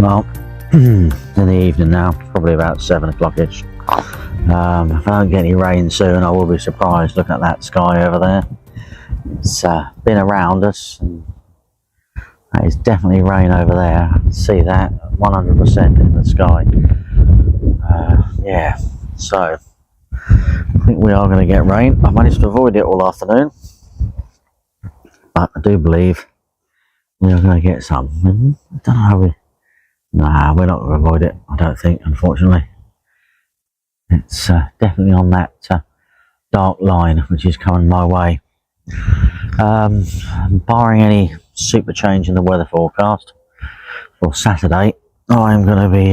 Well, in the evening now, probably about 7 o'clock-ish. If I don't get any rain soon, I will be surprised. Look at that sky over there. It's been around us, and that is definitely rain over there. I can see that 100% in the sky. Yeah, so I think we are going to get rain. I've managed to avoid it all afternoon, but I do believe we are going to get some. I don't know how we... Nah, we're not going to avoid it, I don't think, unfortunately. It's definitely on that dark line which is coming my way. Barring any super change in the weather forecast for Saturday, I'm going to be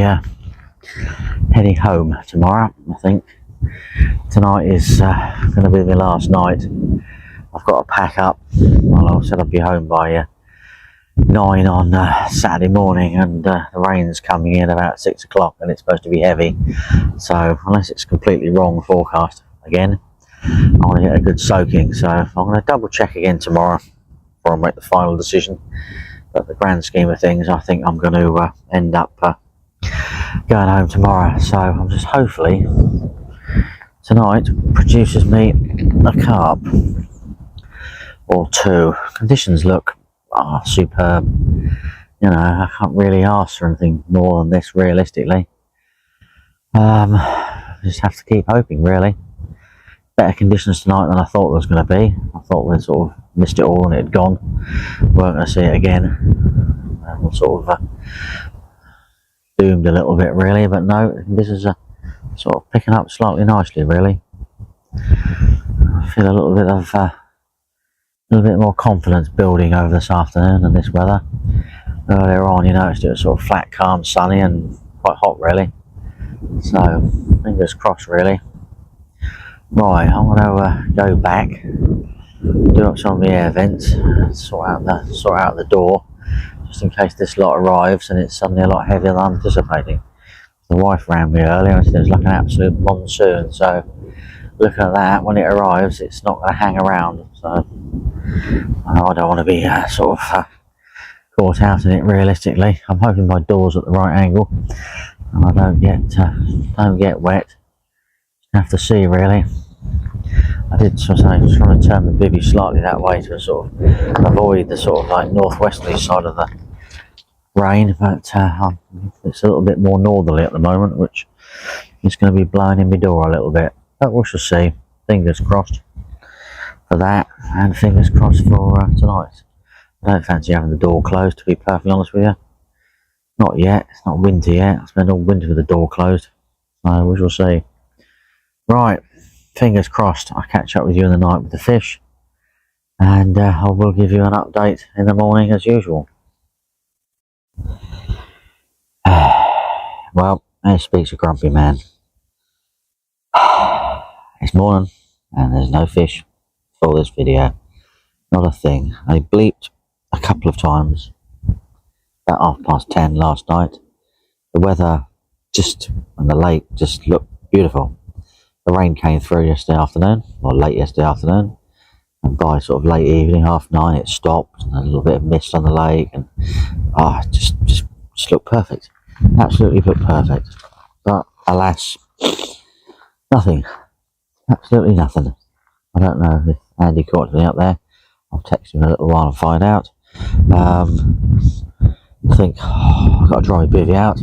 heading home tomorrow. I think tonight is going to be the last night. I've got to pack up. Well, I said I'd be home by 9 on Saturday morning, and the rain's coming in about 6 o'clock, and it's supposed to be heavy. So unless it's completely wrong forecast again, I want to get a good soaking. So I'm going to double check again tomorrow before I make the final decision. But the grand scheme of things, I think I'm going to end up going home tomorrow. So I'm just hopefully tonight produces me a carp or two. Conditions look superb. You know, I can't really ask for anything more than this realistically. Just have to keep hoping, really. Better conditions tonight than I thought there was going to be. I thought we'd sort of missed it all and it had gone. Weren't going to see it again. We're sort of doomed a little bit, really, but no, this is sort of picking up slightly nicely, really. I feel a little bit more confidence building over this afternoon and this weather. Earlier on, you noticed it was sort of flat, calm, sunny, and quite hot, really. So, fingers crossed, really. Right, I'm going to go back, do up some of the air vents, sort out the door, just in case this lot arrives and it's suddenly a lot heavier than I'm anticipating. The wife rang me earlier and said it was like an absolute monsoon. So, looking at that, when it arrives, it's not going to hang around. So, I don't want to be sort of caught out in it realistically. I'm hoping my door's at the right angle and I don't get wet. Have to see, really. I did sort of say I was trying to turn the bivvy slightly that way to sort of avoid the sort of like northwesterly side of the rain, but it's a little bit more northerly at the moment, which is going to be blowing in my door a little bit. But we shall see. Fingers crossed for that, and fingers crossed for tonight. I don't fancy having the door closed, to be perfectly honest with you. Not yet. It's not winter yet. I spend all winter with the door closed. So we shall see. Right, fingers crossed. I'll catch up with you in the night with the fish, and I will give you an update in the morning as usual. Well, there speaks a grumpy man. It's morning and there's no fish for this video. Not a thing. I bleeped a couple of times about 10:30 last night. The weather and the lake just looked beautiful. The rain came through yesterday afternoon, or late yesterday afternoon, and by sort of late evening, 9:30, it stopped, and a little bit of mist on the lake, and just looked perfect. Absolutely looked perfect. But alas, nothing. Absolutely nothing. I don't know if Andy caught me up there. I'll text him in a little while and find out. I think I've got to dry my bivvy out.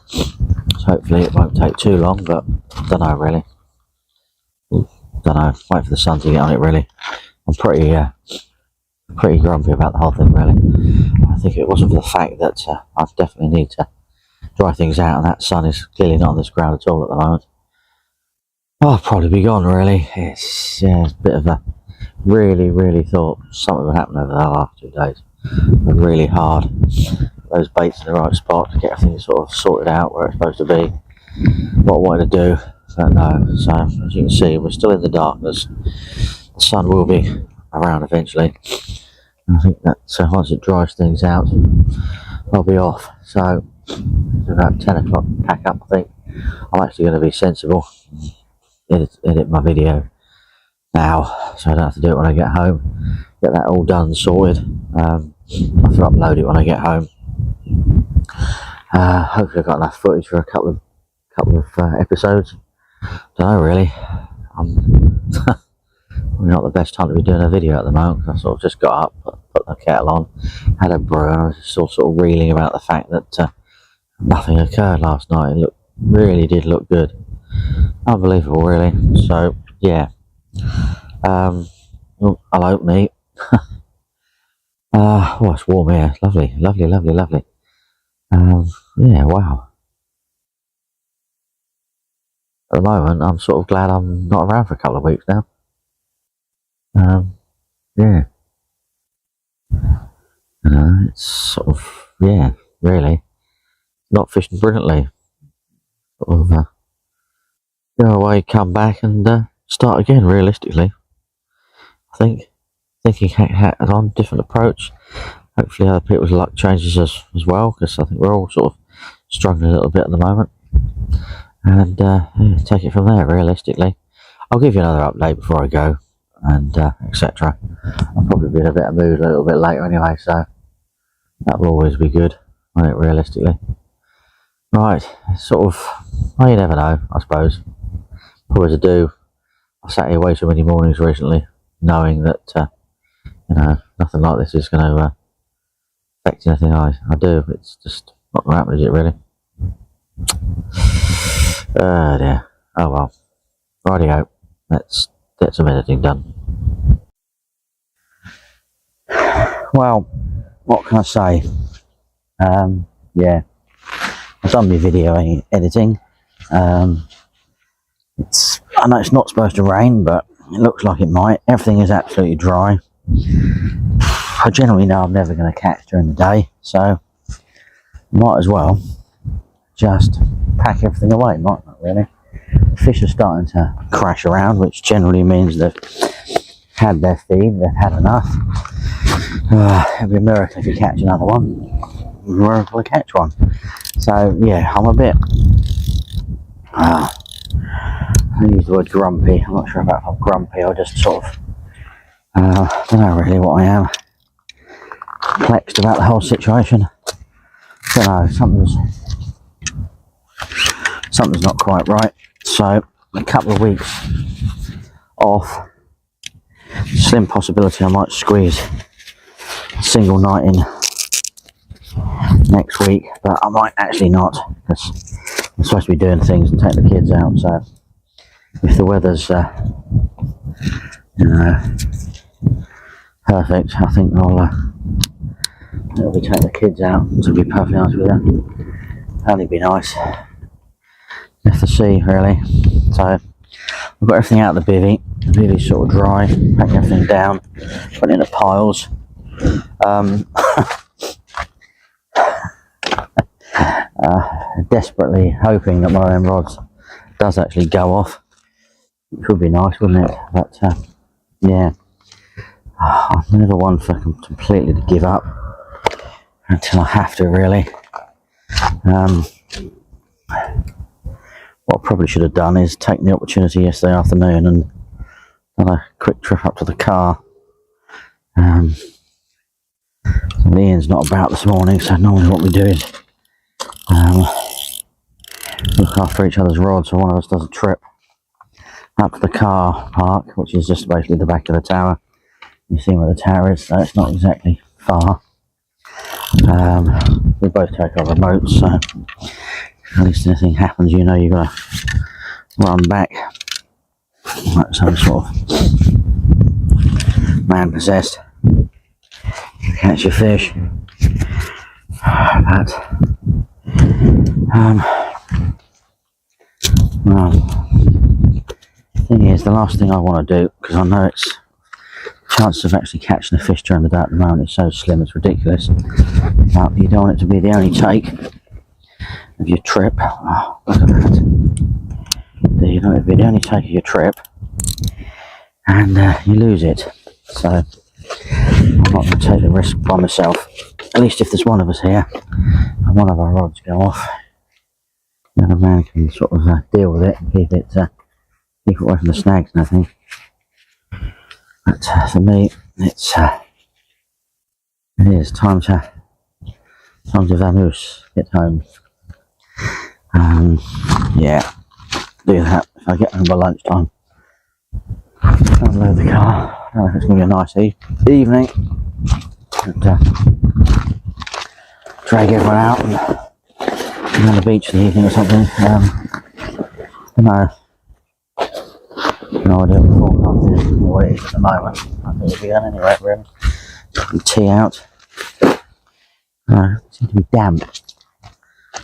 So hopefully it won't take too long, but I don't know, really. Don't know. Wait for the sun to get on it, really. I'm pretty grumpy about the whole thing, really. I think if it wasn't for the fact that I definitely need to dry things out, and that sun is clearly not on this ground at all at the moment, I'll probably be gone, really. It's a bit of a really thought something would happen over the last 2 days. But really hard. Those baits in the right spot to get everything sort of sorted out where it's supposed to be. What I wanted to do, but no. So as you can see, we're still in the darkness. The sun will be around eventually. I think that once it dries things out, I'll be off. So it's about 10 o'clock pack up, I think. I'm actually going to be sensible. Edit my video now, so I don't have to do it when I get home. Get that all done, sorted. I have to upload it when I get home. Hopefully I've got enough footage for a couple of episodes. Don't know really. I'm probably not the best time to be doing a video at the moment. I sort of just got up, put the kettle on, had a brew, and I was just sort of reeling about the fact that nothing occurred last night. It really did look good. Unbelievable, really. So, yeah. Oh, hello, mate. Oh, it's warm here. Lovely, lovely, lovely, lovely. Yeah, wow. At the moment, I'm sort of glad I'm not around for a couple of weeks now. Yeah. It's sort of, yeah, really. Not fishing brilliantly. Sort of, go away, come back, and start again, realistically. I think. Thinking hat on, different approach. Hopefully other people's luck changes as well, because I think we're all sort of struggling a little bit at the moment. And yeah, take it from there, realistically. I'll give you another update before I go, and etc. I'll probably be in a better mood a little bit later anyway, so that will always be good, won't it, realistically? Right, sort of, well, you never know, I suppose. Probably to do. I sat here way too many mornings recently, knowing that you know, nothing like this is going to affect anything I do. It's just not going to happen, is it, really? Oh dear. Oh well. Rightio. Let's get some editing done. Well, what can I say? Yeah, I've done my video editing. I know it's not supposed to rain, but it looks like it might. Everything is absolutely dry. I generally know I'm never going to catch during the day, so might as well just pack everything away. Might not really. The fish are starting to crash around, which generally means they've had their feed, they've had enough. It'd be a miracle if you catch another one. A miracle to catch one. So yeah, I'm a bit. I use the word grumpy. I'm not sure about if I'm grumpy or just sort of. I don't know really what I am. Perplexed about the whole situation. Don't know, something's not quite right. So a couple of weeks off. Slim possibility I might squeeze a single night in next week, but I might actually not, because I'm supposed to be doing things and take the kids out. So if the weather's you know, perfect, I think I'll be taking the kids out, to be perfectly honest with you. That'd be nice. Have to see, really. So I've got everything out of the bivvy. The bivvy's sort of dry, packing everything down, putting it in the piles. Desperately hoping that one of them rods does actually go off. It would be nice, wouldn't it? But yeah, I'm never one for completely to give up until I have to, really. What I probably should have done is taken the opportunity yesterday afternoon and done a quick trip up to the car. Ian's not about this morning, so normally what we do is look after each other's rods, so one of us does a trip up to the car park, which is just basically the back of the tower. You see where the tower is, so it's not exactly far. We both take our remotes, so at least anything happens, you know you've got to run back like some sort of man possessed to catch your fish. But well, the thing is, the last thing I want to do, because I know it's chances of actually catching a fish during the day at the moment is so slim, it's ridiculous. But you don't want it to be the only take of your trip. Oh, look at that. You don't want it to be the only take of your trip, and you lose it. So I'm not going to take the risk by myself. At least if there's one of us here and one of our rods go off, the other man can sort of deal with it and keep it away from the snags and everything. But for me, it is time to time to vamoose, get home. Yeah, do that if I get home by lunchtime. Unload the car. I don't know if it's going to be a nice evening. And, drag everyone out and on the beach in the evening or something. No idea what the forecast is or what it is at the moment. I think it'll be done anyway, really. Tea out. Seems to be damp.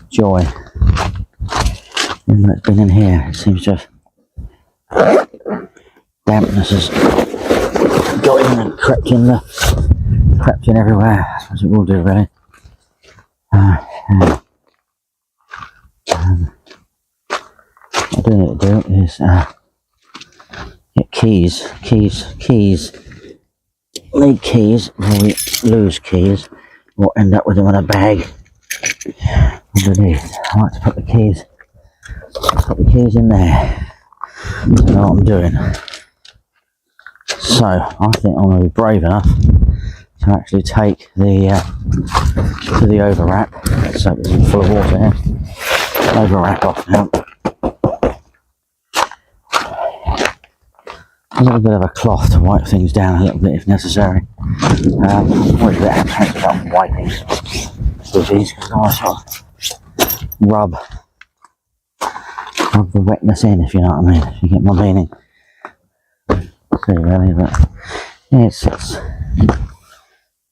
Joy. Even though it's been in here, it seems to have dampness has got in and crept in everywhere. I suppose it will do, really. What I do need to do is get keys. Need keys, or we lose keys, or end up with them in a bag underneath. I like to put the keys in there. I know what I'm doing. So I think I'm going to be brave enough to actually take the to the overwrap. So it's full of water here. Overwrap off now. A little bit of a cloth to wipe things down a little bit if necessary. Always a bit apprehensive about wiping with these because I want to sort of rub the wetness in, if you know what I mean, if you get my meaning. See, really, but yeah, it's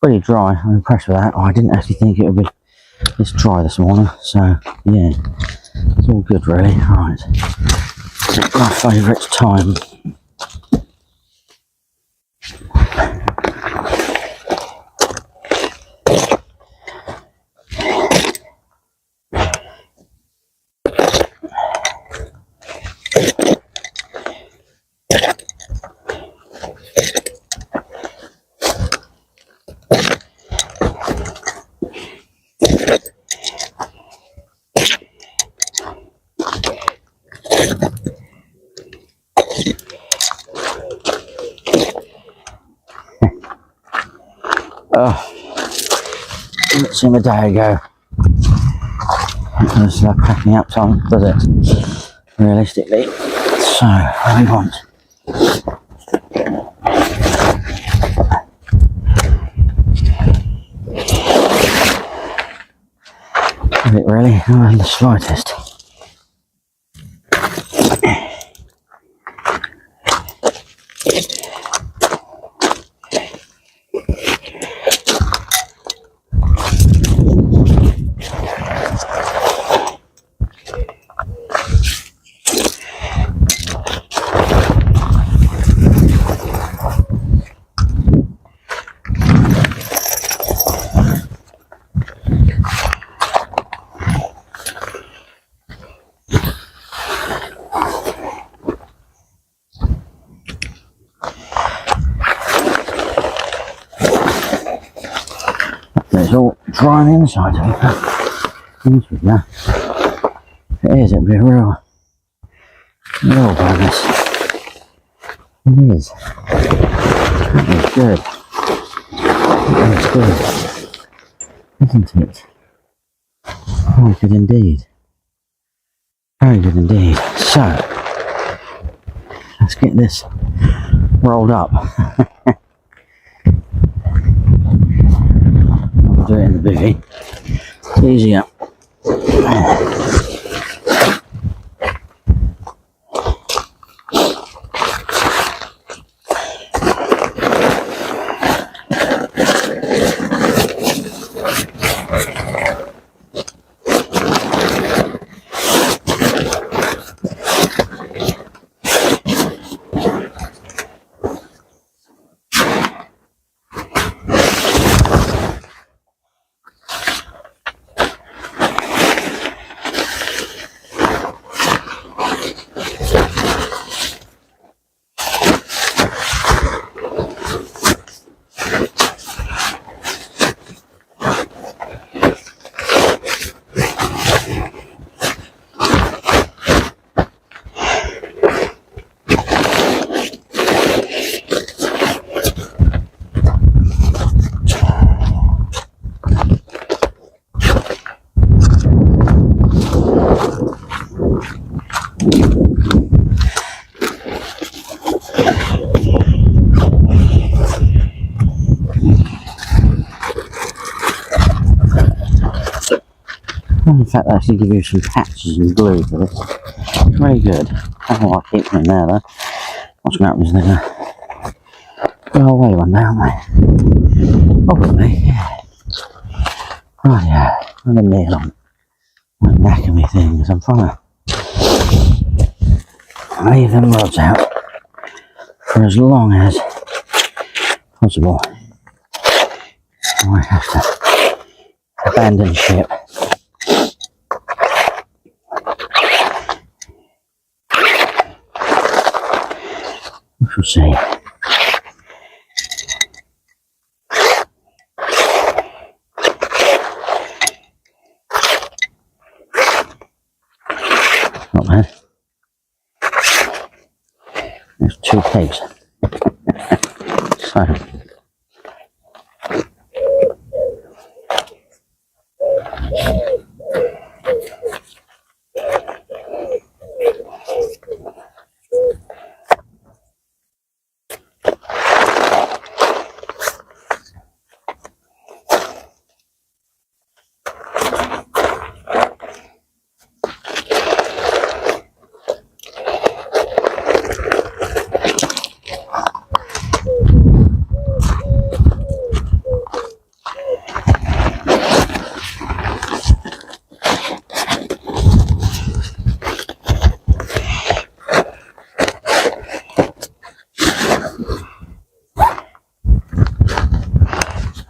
pretty dry. I'm impressed with that. I didn't actually think it would be this dry this morning, so yeah, it's all good really. Right, my favourite time. Let's see my day go. It's like packing up time, does it? Realistically. So, what do we want? Is it really? Not in the slightest. It's all dry on the inside, to be honest with you. If it is, it'll be a real bonus. It is. That is good. That is good. Isn't it? Very good indeed. Very good indeed. So, let's get this rolled up. Do it in the bivvy. It's easier. In fact, I actually give you some patches and glue for this. Very good. I don't know why I keep them in there though. What's going to happen is they're going to go away one day, aren't they? Probably, yeah. Oh yeah, I'm a nail on my neck of me things. I'm trying to leave them rods out for as long as possible. I might have to abandon ship. We shall see. Not bad. There's 2 pigs. So.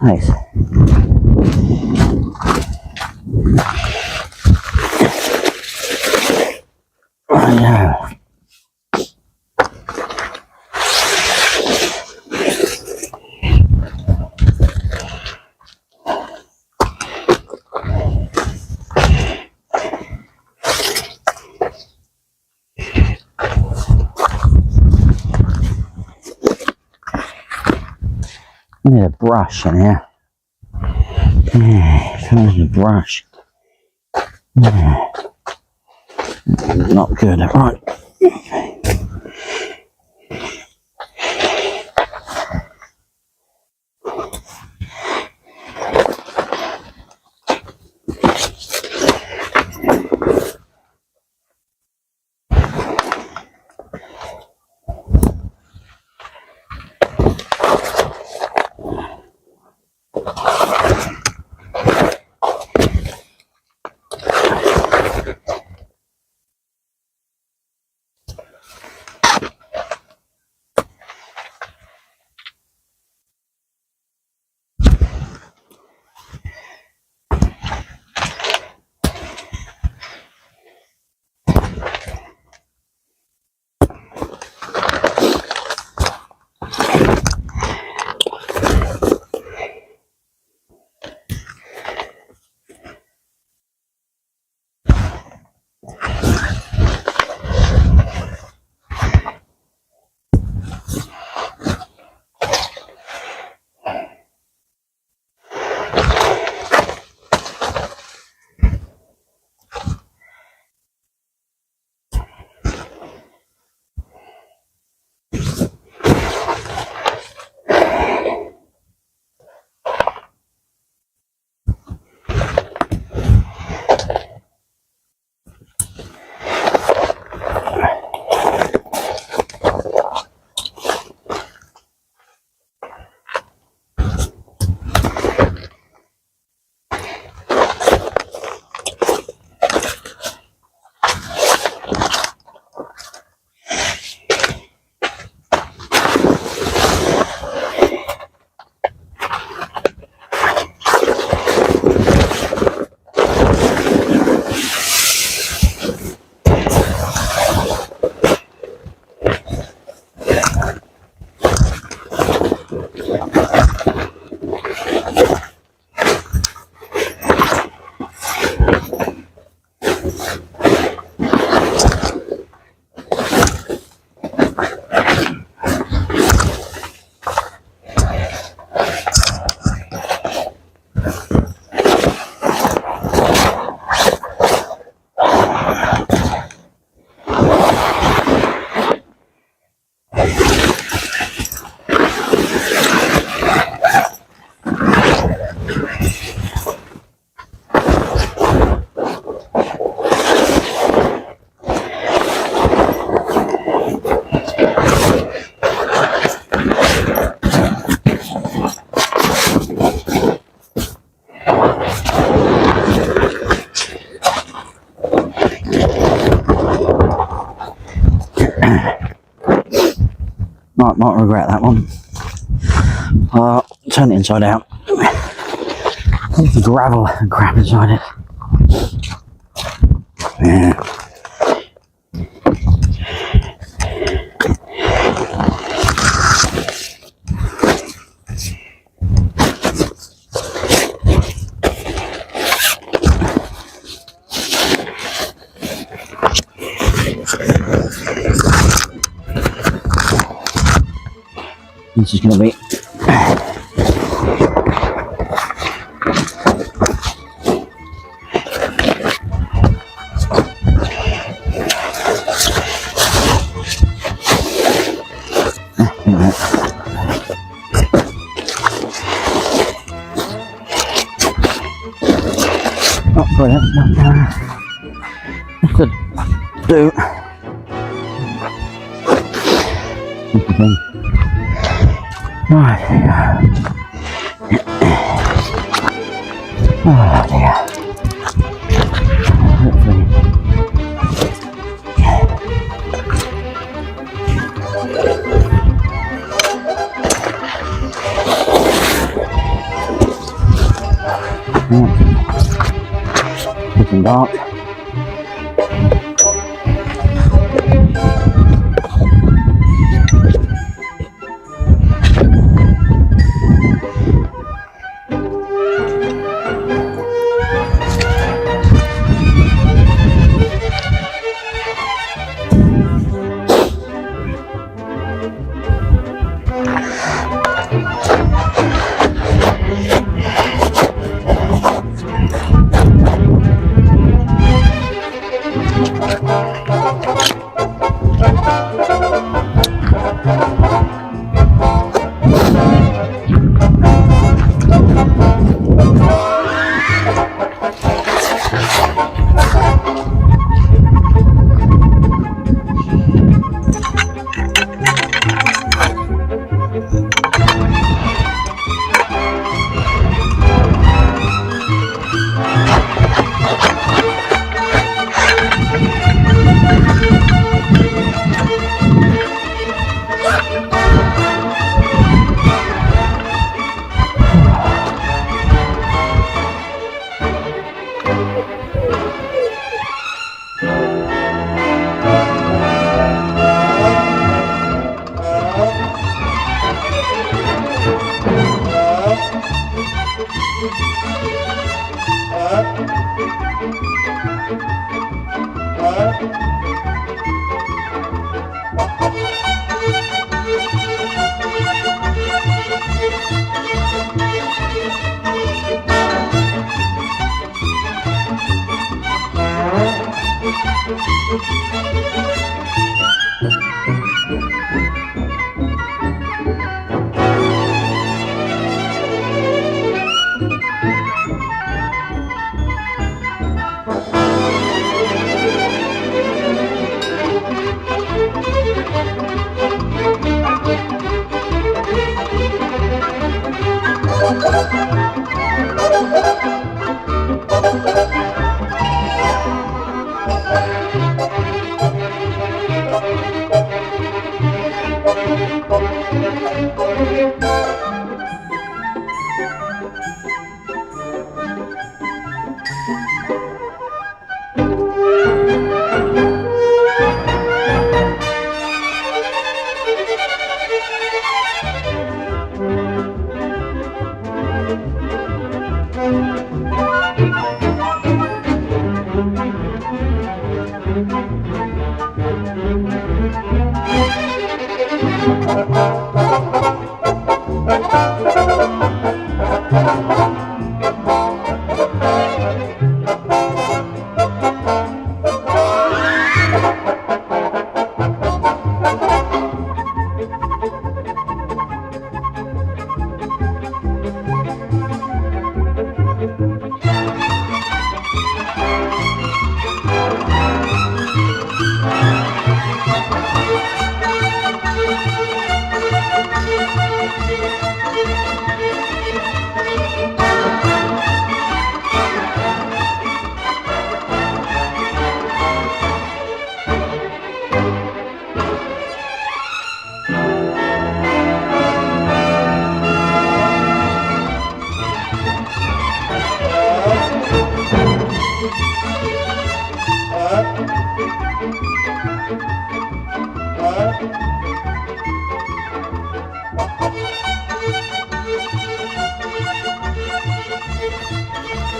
Nice. Oh yeah. I need a brush in here. Yeah, I need a brush. Yeah. Not good, right. Might regret that one. Turn it inside out. Put the gravel and crap inside it. Yeah. This is going to be not brilliant, but it could do. Right, there you go. Oh dear. Hopefully. Looking dark.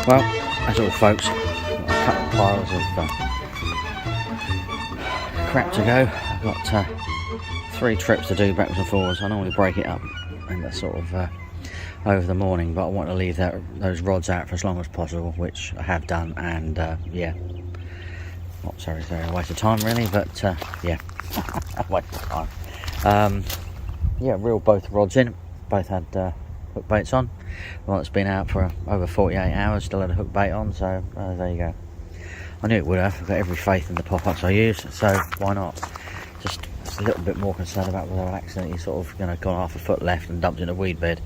Well, that's all folks. Got a couple of piles of crap to go. I've got 3 trips to do backwards and forwards. I normally break it up and that's sort of over the morning, but I want to leave those rods out for as long as possible, which I have done, and yeah, not sorry, a waste of time really, but yeah, a waste of time. Yeah, reeled both rods in, both had hook baits on. One that's been out for over 48 hours still had a hook bait on, so there you go. I knew it would have. I've got every faith in the pop-ups I use, so why not? Just a little bit more concerned about whether I accidentally sort of, gone half a foot left and dumped in a weed bed.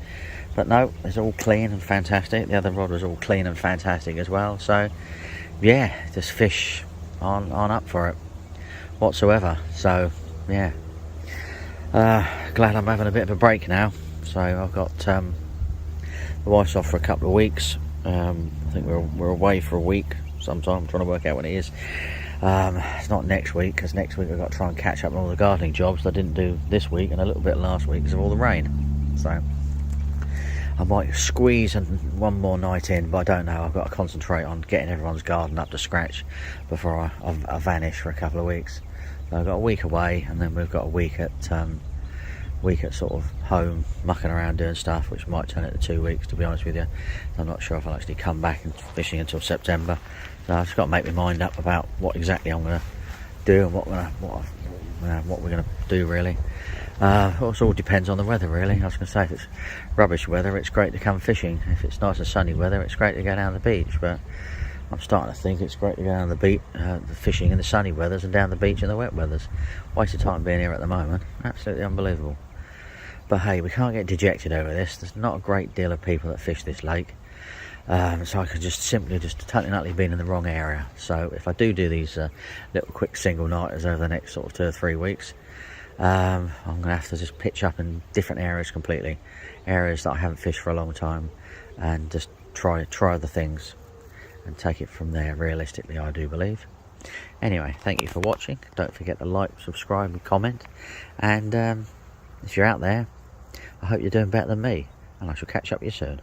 But no, it's all clean and fantastic. The other rod was all clean and fantastic as well. So yeah, just fish on up for it whatsoever. So yeah, glad I'm having a bit of a break now. So I've got the wife's off for a couple of weeks. I think we're away for a week sometime. I'm trying to work out when it is. It's not next week, because next week I've got to try and catch up on all the gardening jobs that I didn't do this week and a little bit last week because of all the rain. So I might squeeze one more night in, but I don't know. I've got to concentrate on getting everyone's garden up to scratch before I vanish for a couple of weeks. So I've got a week away, and then we've got a week at sort of home mucking around doing stuff, which might turn into 2 weeks, to be honest with you. I'm not sure if I'll actually come back and fishing until September. So I've just got to make my mind up about what exactly I'm going to do and what we're going to do really. It all depends on the weather really. I was going to say, if it's rubbish weather, it's great to come fishing. If it's nice and sunny weather, it's great to go down the beach. But I'm starting to think it's great to go down the beach, the fishing in the sunny weathers, and down the beach in the wet weathers. Waste of time being here at the moment. Absolutely unbelievable. But hey, we can't get dejected over this. There's not a great deal of people that fish this lake. So I could simply totally and utterly been in the wrong area. So if I do these little quick single nighters over the next sort of 2 or 3 weeks, I'm going to have to just pitch up in different areas completely. Areas that I haven't fished for a long time, and just try other things and take it from there, realistically, I do believe. Anyway, thank you for watching. Don't forget to like, subscribe and comment. And if you're out there, I hope you're doing better than me, and I shall catch up with you soon.